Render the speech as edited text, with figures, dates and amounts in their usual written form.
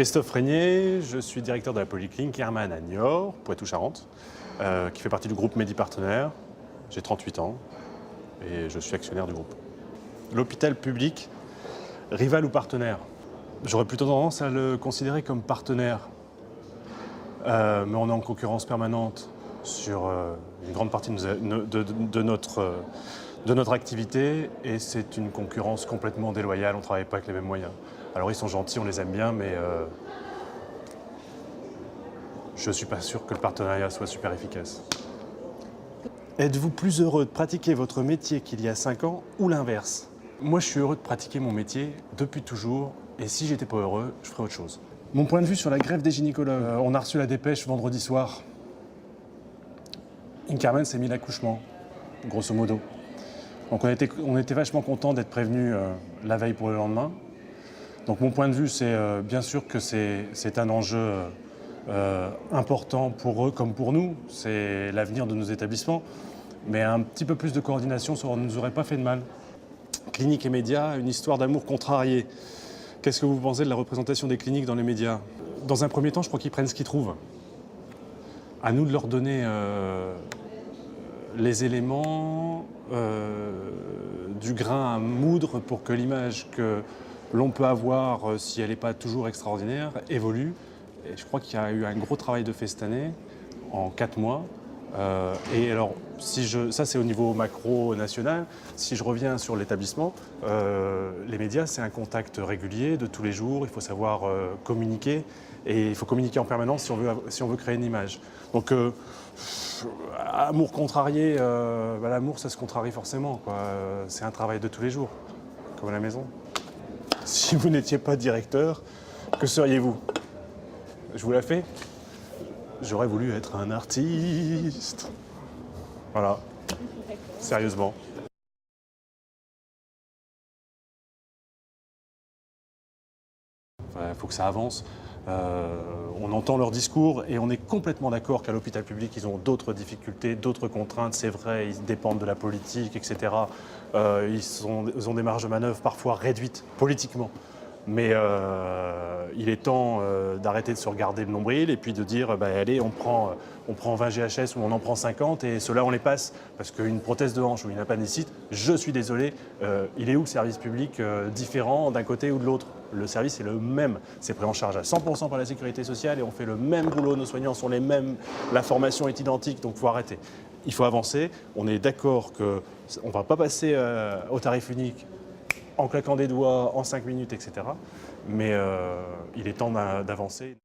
Christophe Régnier, je suis directeur de la polyclinique Hermann à Niort, Poitou-Charentes, qui fait partie du groupe Medi Partenaires. J'ai 38 ans et je suis actionnaire du groupe. L'hôpital public, rival ou partenaire? J'aurais plutôt tendance à le considérer comme partenaire. Mais on est en concurrence permanente sur une grande partie de notre activité et c'est une concurrence complètement déloyale, on ne travaille pas avec les mêmes moyens. Alors ils sont gentils, on les aime bien, mais je ne suis pas sûr que le partenariat soit super efficace. Êtes-vous plus heureux de pratiquer votre métier qu'il y a 5 ans ou l'inverse? Moi, je suis heureux de pratiquer mon métier depuis toujours et si j'étais pas heureux, je ferais autre chose. Mon point de vue sur la grève des gynécologues. On a reçu la dépêche vendredi soir. Incarmen s'est mis l'accouchement, grosso modo. Donc on était vachement contents d'être prévenus la veille pour le lendemain. Donc mon point de vue, c'est bien sûr que c'est un enjeu important pour eux comme pour nous. C'est l'avenir de nos établissements. Mais un petit peu plus de coordination, ça ne nous aurait pas fait de mal. Clinique et médias, une histoire d'amour contrarié. Qu'est-ce que vous pensez de la représentation des cliniques dans les médias? Dans un premier temps, je crois qu'ils prennent ce qu'ils trouvent. À nous de leur donner les éléments, du grain à moudre pour que l'image que l'on peut avoir, si elle n'est pas toujours extraordinaire, évolue. Et je crois qu'il y a eu un gros travail de fait cette année, en 4 mois. Et alors, ça c'est au niveau macro-national. Si je reviens sur l'établissement, les médias, c'est un contact régulier de tous les jours. Il faut savoir communiquer et il faut communiquer en permanence si on veut créer une image. Donc, amour contrarié, l'amour ça se contrarie forcément, quoi. C'est un travail de tous les jours, comme à la maison. Si vous n'étiez pas directeur, que seriez-vous? Je vous la fais? J'aurais voulu être un artiste. Voilà. Sérieusement. Il faut que ça avance. On entend leur discours et on est complètement d'accord qu'à l'hôpital public, ils ont d'autres difficultés, d'autres contraintes. C'est vrai, ils dépendent de la politique, etc. Ils ont des marges de manœuvre parfois réduites politiquement. Mais il est temps d'arrêter de se regarder le nombril et puis de dire allez, on prend 20 GHS ou on en prend 50 et ceux-là on les passe. Parce qu'une prothèse de hanche ou une appendicite, je suis désolé, il est où le service public différent d'un côté ou de l'autre? Le service est le même. C'est pris en charge à 100% par la sécurité sociale et on fait le même boulot, nos soignants sont les mêmes, la formation est identique, donc il faut arrêter. Il faut avancer. On est d'accord qu'on ne va pas passer au tarif unique en claquant des doigts, en 5 minutes, etc. Mais il est temps d'avancer.